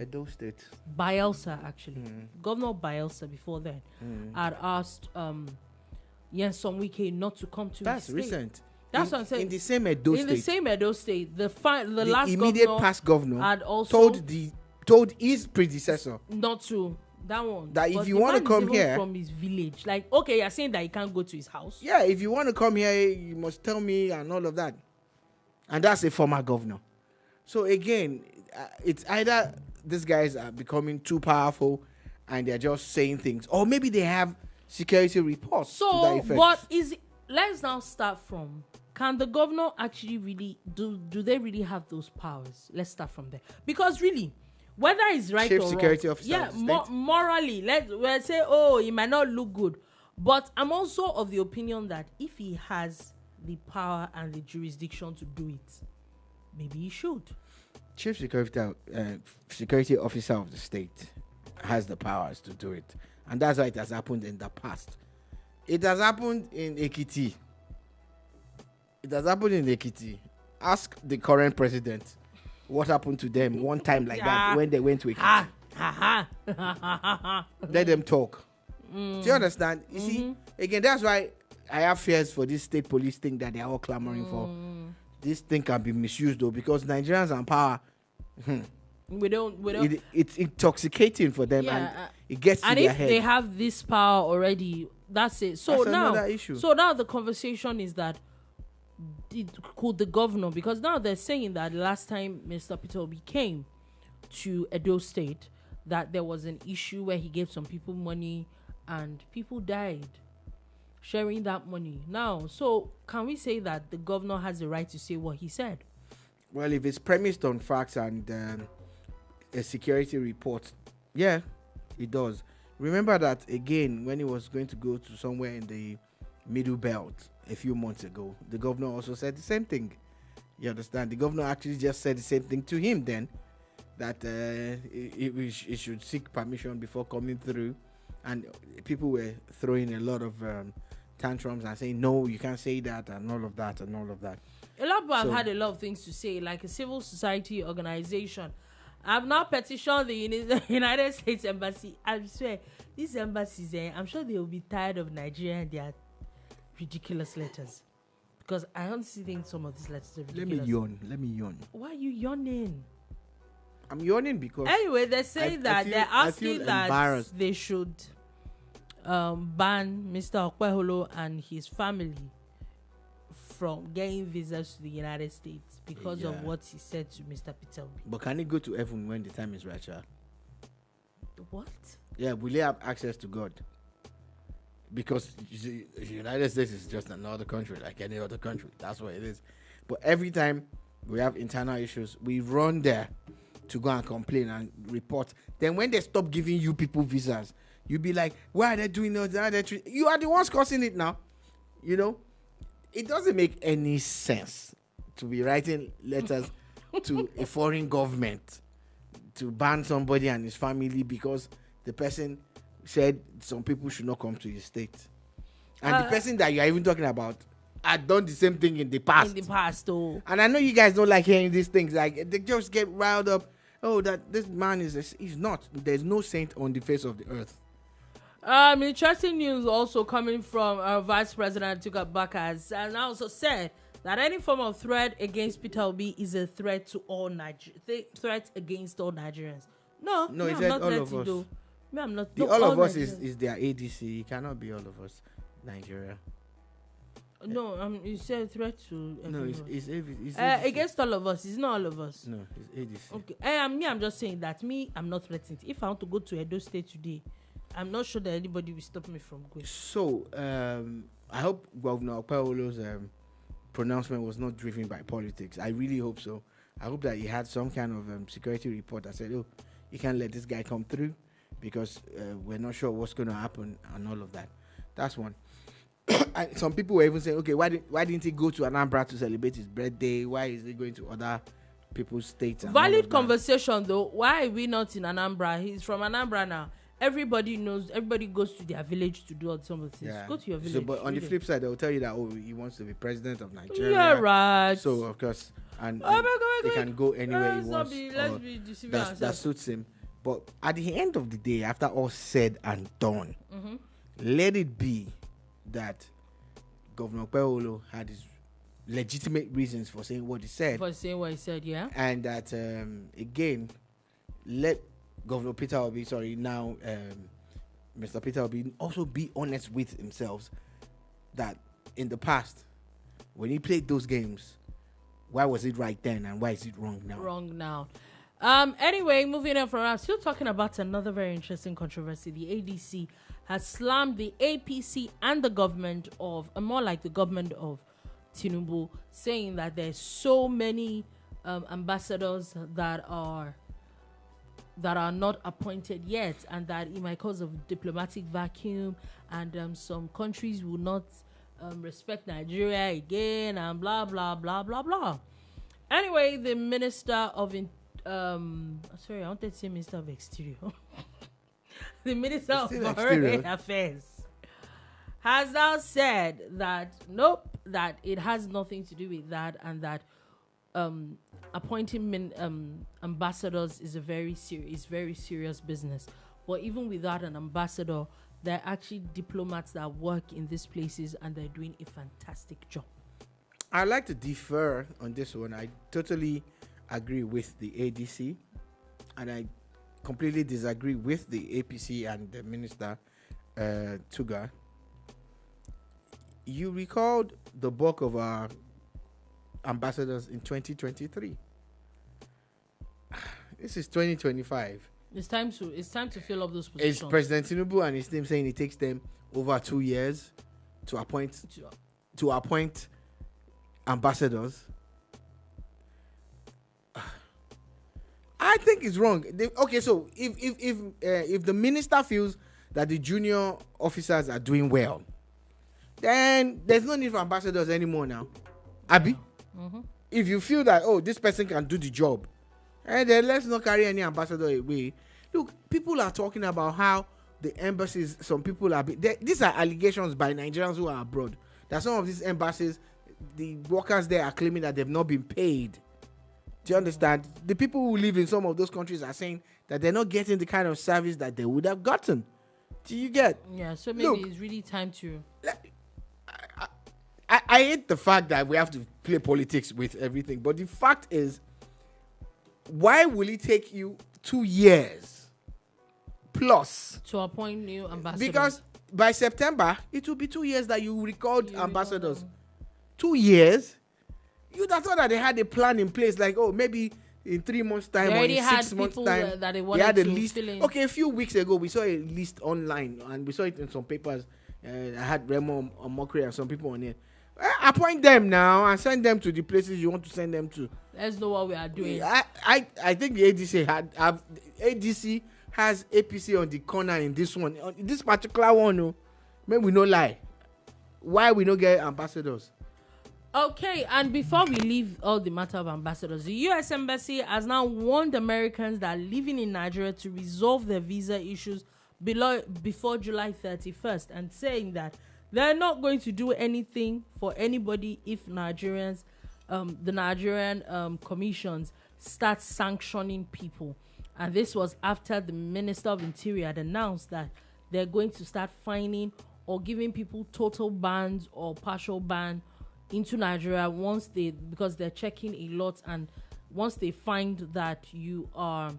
Edo State, Bayelsa, actually, Governor Bayelsa before then, had asked Nyesom Wike not to come to that's his recent. State. That's what I'm saying. In the same Edo State. In the same Edo State, the last immediate governor past governor had also told his predecessor not to. That one. That but if you want to come here from his village, like, okay, you're saying that he can't go to his house. Yeah, if you want to come here, you must tell me and all of that. And that's a former governor. So again, it's either these guys are becoming too powerful and they're just saying things, or maybe they have security reports to that effect. Let's now start from, can the governor actually really do they really have those powers? Let's start from there. Because really, whether it's right Chief or security wrong, officer morally, we'll say, oh, it might not look good. But I'm also of the opinion that if he has the power and the jurisdiction to do it, maybe he should. Chief security officer of the state has the powers to do it. And that's why it has happened in the past. It has happened in Ekiti. Ask the current president what happened to them one time like that when they went to Ekiti. Let them talk. Do you understand? You see, again, that's why I have fears for this state police thing that they are all clamoring for. This thing can be misused though, because Nigerians are in power. We don't. It's intoxicating for them, and it gets to their head. And if they have this power already, that's it. So that's now, another issue. So now the conversation is that could the governor, because now they're saying that last time Mr. Peter Obi came to Edo State, that there was an issue where he gave some people money and people died sharing that money. Now, so can we say that the governor has the right to say what he said? Well, if it's premised on facts and a security report, yeah, it does. Remember that, again, when he was going to go to somewhere in the middle belt a few months ago, the governor also said the same thing. You understand? The governor actually just said the same thing to him then, that he should seek permission before coming through. And people were throwing a lot of tantrums and saying, no, you can't say that, and all of that, and all of that. A lot of people have had a lot of things to say, like a civil society organization. I've now petitioned the United States Embassy. I swear, these embassies, I'm sure they will be tired of Nigeria and their ridiculous letters. Because I honestly think some of these letters are ridiculous. Let me yawn. Why are you yawning? I'm yawning because... Anyway, they're saying they're asking that they should ban Mr. Okpebholo and his family from getting visas to the United States because of what he said to Mr. Peter Obi. But can he go to heaven when the time is right, child? What? Yeah, will he have access to God? Because the United States is just another country, like any other country. That's what it is. But every time we have internal issues, we run there to go and complain and report. Then when they stop giving you people visas, you be like, why are they doing that? You are the ones causing it now. You know? It doesn't make any sense to be writing letters to a foreign government to ban somebody and his family because the person said some people should not come to his state. And the person that you are even talking about had done the same thing in the past. And I know you guys don't like hearing these things. Like, they just get riled up. Oh, that this man he's not. There's no saint on the face of the earth. Interesting news also coming from Vice President Atiku Abubakar, and also said that any form of threat against Peter Obi is a threat to all threat against all Nigerians. No, he said all of us. Me, I'm not. All of us is their ADC. It cannot be all of us. Nigeria. No, you said threat to everyone. No, it's against all of us. It's not all of us. No, it's ADC. Okay. I'm just saying that I'm not threatened. If I want to go to Edo State today, I'm not sure that anybody will stop me from going. So, I hope Governor Okpebholo's pronouncement was not driven by politics. I really hope so. I hope that he had some kind of security report that said, oh, you can't let this guy come through because we're not sure what's going to happen and all of that. That's one. Some people were even saying, okay, why didn't he go to Anambra to celebrate his birthday? Why is he going to other people's states? Valid conversation, though. Why are we not in Anambra? He's from Anambra now. Everybody knows. Everybody goes to their village to do all some of the things. Yeah. Go to your village. So, but on the flip side, they'll tell you that he wants to be president of Nigeria. Yeah, right. So of course, and he can go anywhere he wants. Let's be deceiving ourselves. That suits him. But at the end of the day, after all said and done, let it be that Governor Okpebholo had his legitimate reasons for saying what he said. Yeah. And that again, let Governor Peter Obi, Mr. Peter Obi also be honest with himself that in the past, when he played those games, why was it right then and why is it wrong now? Anyway, moving on from that, still talking about another very interesting controversy. The ADC has slammed the APC and the government of, more like the government of Tinubu, saying that there's so many ambassadors that are not appointed yet, and that it might cause a diplomatic vacuum, and some countries will not respect Nigeria again, and blah blah blah blah blah. Anyway, the Minister of I wanted to say Minister of Exterior. The Minister of Foreign Affairs has now said that nope, that it has nothing to do with that, and that appointing ambassadors is very serious business. But even without an ambassador, there are actually diplomats that work in these places, and they're doing a fantastic job. I'd like to defer on this one. I totally agree with the ADC, and I completely disagree with the APC and the Minister Tuga. You recalled the bulk of our ambassadors in 2023. This is 2025. It's time to fill up those positions. It's President Tinubu and his team saying it takes them over 2 years to appoint ambassadors. I think it's wrong. So if the minister feels that the junior officers are doing well, then there's no need for ambassadors anymore now. Abi? Mm-hmm. If you feel that, this person can do the job, then let's not carry any ambassador away. Look, people are talking about how the embassies, some people are... These are allegations by Nigerians who are abroad, that some of these embassies, the workers there are claiming that they've not been paid. Do you understand? The people who live in some of those countries are saying that they're not getting the kind of service that they would have gotten. Do you get? Yeah, so maybe it's really time to... I hate the fact that we have to play politics with everything, but the fact is, why will it take you 2 years plus to appoint new ambassadors? Because by September, it will be 2 years that you record ambassadors. 2 years? You'd have thought that they had a plan in place, like, oh, maybe in 3 months' time or in 6 months' time. That they had a to list. Fill in. Okay, a few weeks ago, we saw a list online, and we saw it in some papers. I had Remo Mokri and some people on it. Appoint them now and send them to the places you want to send them to. Let's know what we are doing. I think the ADC has APC on the corner in this one. In this particular one, no. Maybe we no lie. Why we no get ambassadors? Okay, and before we leave all the matter of ambassadors, the U.S. Embassy has now warned Americans that are living in Nigeria to resolve their visa issues before July 31st, and saying that they're not going to do anything for anybody if Nigerians, the Nigerian commissions start sanctioning people. And this was after the Minister of Interior had announced that they're going to start fining or giving people total bans or partial ban into Nigeria because they're checking a lot, and once they find that you are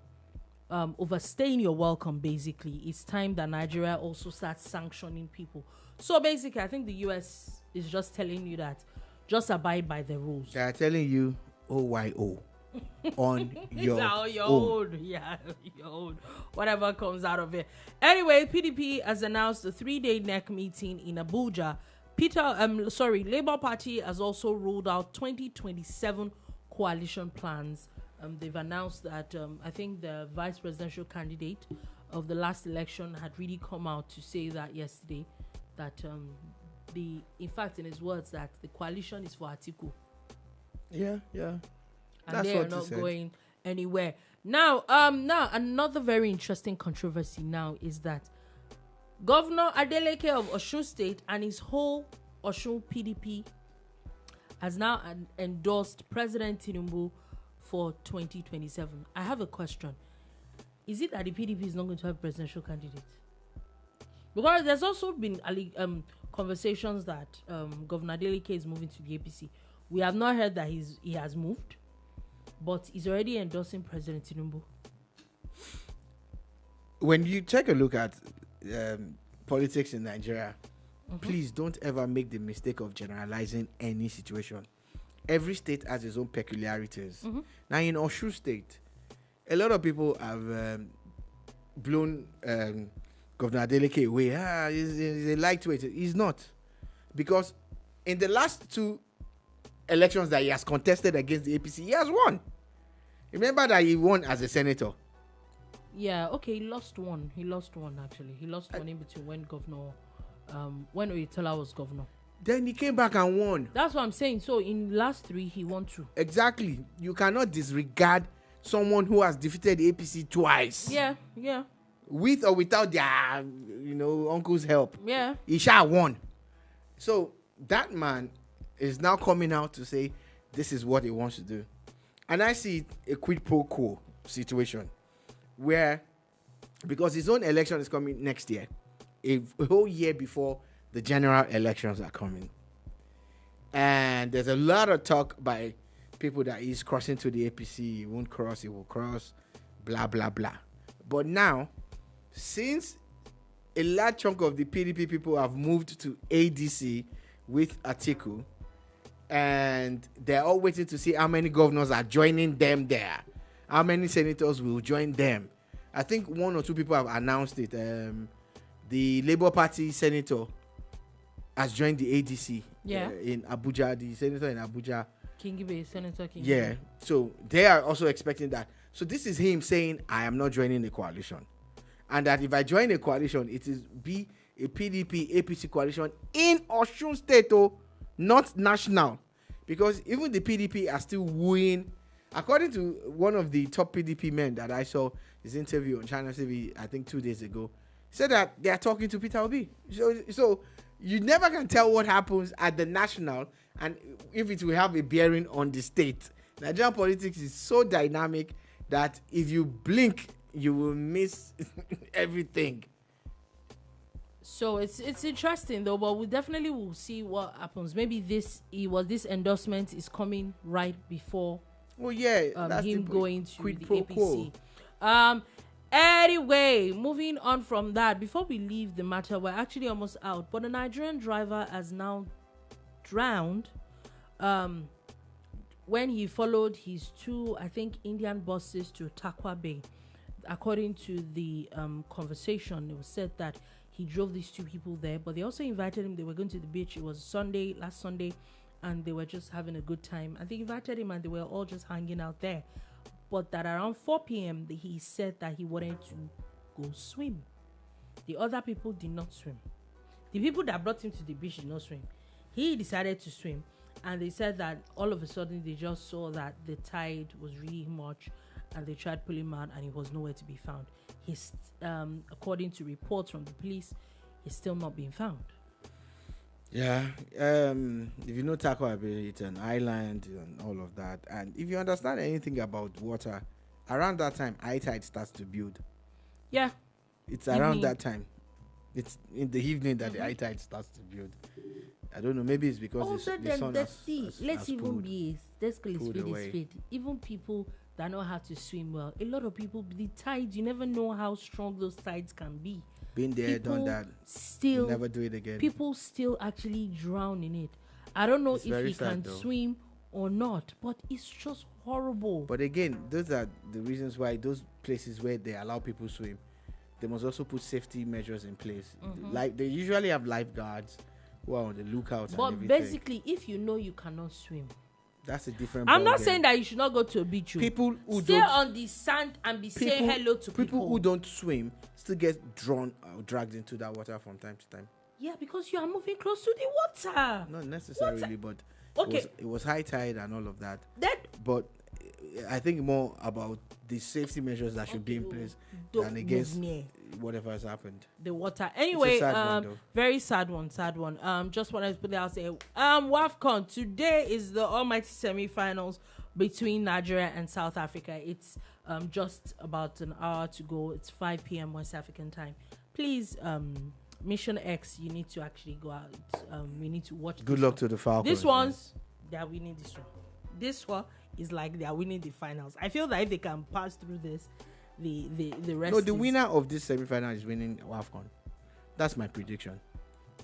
overstaying your welcome, basically, it's time that Nigeria also starts sanctioning people. So basically, I think the US is just telling you that just abide by the rules. They are telling you OYO on your own. Yeah, your own. Whatever comes out of it. Anyway, PDP has announced a 3-day NEC meeting in Abuja. Labour Party has also ruled out 2027 coalition plans. They've announced that I think the vice presidential candidate of the last election had really come out to say that yesterday, that in fact, in his words, that the coalition is for Atiku. Yeah. And that's they are not going anywhere. Now, another very interesting controversy now is that Governor Adeleke of Osun State and his whole Osun PDP has now endorsed President Tinubu for 2027. I have a question. Is it that the PDP is not going to have presidential candidates? Because there's also been conversations that Governor Adeleke is moving to the APC. We have not heard that he has moved, but he's already endorsing President Tinubu. When you take a look at politics in Nigeria, please don't ever make the mistake of generalizing any situation. Every state has its own peculiarities. Now, in Osun State, a lot of people have blown Governor Adeleke away. He's a lightweight. He's not. Because in the last 2 elections that he has contested against the APC, he has won. Remember that he won as a senator. Yeah, okay, he lost one actually. He lost one in between when Oyetola was governor. Then he came back and won. That's what I'm saying. So in last 3, he won 2. Exactly. You cannot disregard someone who has defeated the APC twice. Yeah. With or without their, uncle's help. Yeah. He shall won. So that man is now coming out to say this is what he wants to do. And I see a quid pro quo situation where, because his own election is coming next year, a whole year before the general elections are coming. And there's a lot of talk by people that he's crossing to the APC, he won't cross, he will cross, blah, blah, blah. But now, since a large chunk of the PDP people have moved to ADC with Atiku, and they're all waiting to see how many governors are joining them there, how many senators will join them. I think 1 or 2 people have announced it. The Labour Party senator has joined the ADC in Abuja, the senator in Abuja. Senator Kingibe. Yeah, so they are also expecting that. So this is him saying, I am not joining the coalition. And that if I join a coalition, it is be a PDP, APC coalition in Osun State, not national. Because even the PDP are still wooing. According to one of the top PDP men that I saw his interview on Channel TV, I think 2 days ago, said that they are talking to Peter Obi. So you never can tell what happens at the national and if it will have a bearing on the state. Nigerian politics is so dynamic that if you blink, you will miss everything. So it's interesting though, but we definitely will see what happens. Maybe this endorsement is coming right before that's him going to the pro quo. APC. Anyway, moving on from that, before we leave the matter, we're actually almost out. But a Nigerian driver has now drowned when he followed his two, I think, Indian buses to Takwa Bay. According to the conversation, it was said that he drove these two people there, but they also invited him. They were going to the beach. It was last Sunday, and they were just having a good time. And they invited him, and they were all just hanging out there. But that around 4 p.m., he said that he wanted to go swim. The other people did not swim. The people that brought him to the beach did not swim. He decided to swim. And they said that all of a sudden they just saw that the tide was really much, and they tried pulling him out, and he was nowhere to be found. He's, according to reports from the police, he's still not being found. Yeah, if you know Takwa Bay, it's an island and all of that. And if you understand anything about water, around that time, high tide starts to build. Yeah. It's around that time. It's in the evening that the high tide starts to build. I don't know, maybe it's because the sun let's call it speed. Even people that know how to swim well, a lot of people, the tides, you never know how strong those tides can be. Been there, done that. Still, never do it again. People still actually drown in it. I don't know if he can swim or not, but it's just horrible. But again, those are the reasons why those places where they allow people swim, they must also put safety measures in place. Like they usually have lifeguards who are on the lookout. But basically, if you know you cannot swim, that's a different. I'm not saying that you should not go to a beach. People who stay on the sand and be saying hello to people. People who don't swim still get dragged into that water from time to time. Yeah, because you are moving close to the water. Not necessarily, but it was high tide and all of that. But I think more about the safety measures that should be in place than against whatever has happened. The water. Anyway, very sad one. Just wanted to put it out there. WAFCON, today is the almighty semi-finals between Nigeria and South Africa. It's just about an hour to go. It's 5 p.m. West African time. Please, Mission X, you need to actually go out. We need to watch. Good luck to the Falcons. This one's, they are winning this one. This one is like they are winning the finals. I feel that if they can pass through this, the rest. No, the winner of this semi-final is winning WAFCON. That's my prediction.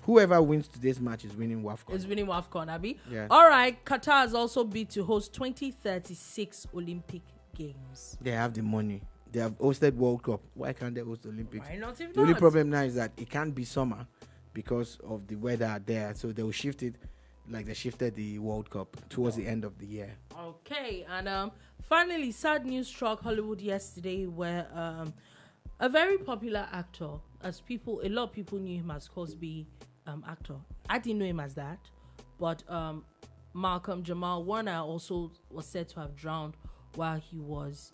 Whoever wins today's match is winning WAFCON. Is winning WAFCON, Abby. Yeah. All right. Qatar has also bid to host 2036 Olympic Games. They have the money. They have hosted World Cup. Why can't they host the Olympics? Why not? If the only problem now is that it can't be summer because of the weather there. So they will shift it like they shifted the World Cup towards the end of the year. Okay. And finally, sad news struck Hollywood yesterday where a very popular actor, a lot of people knew him as Cosby actor. I didn't know him as that. But Malcolm Jamal Warner also was said to have drowned while he was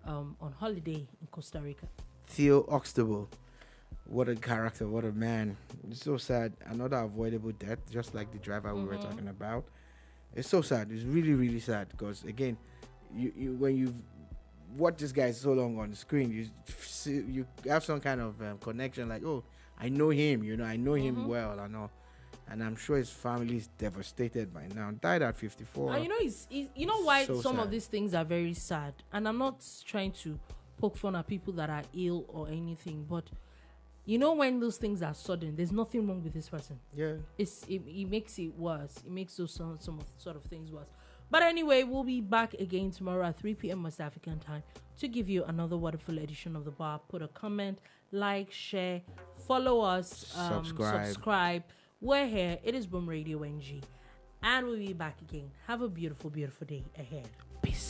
on holiday in Costa Rica. Theo Oxtable, what a character, what a man. It's so sad. Another avoidable death, just like the driver we were talking about. It's so sad. It's really, really sad because again, you when you've watched this guy so long on the screen, you have some kind of connection. Like, oh, I know him. I know him well. I know. And I'm sure his family is devastated by now. Died at 54. And he's you know why so some sad. of these things are very sad. And I'm not trying to poke fun at people that are ill or anything, but when those things are sudden, there's nothing wrong with this person. Yeah. It makes it worse. It makes those some sort of things worse. But anyway, we'll be back again tomorrow at 3 p.m. West African time to give you another wonderful edition of The Bar. Put a comment, like, share, follow us, subscribe. We're here. It is Boom Radio NG. And we'll be back again. Have a beautiful, beautiful day ahead. Peace.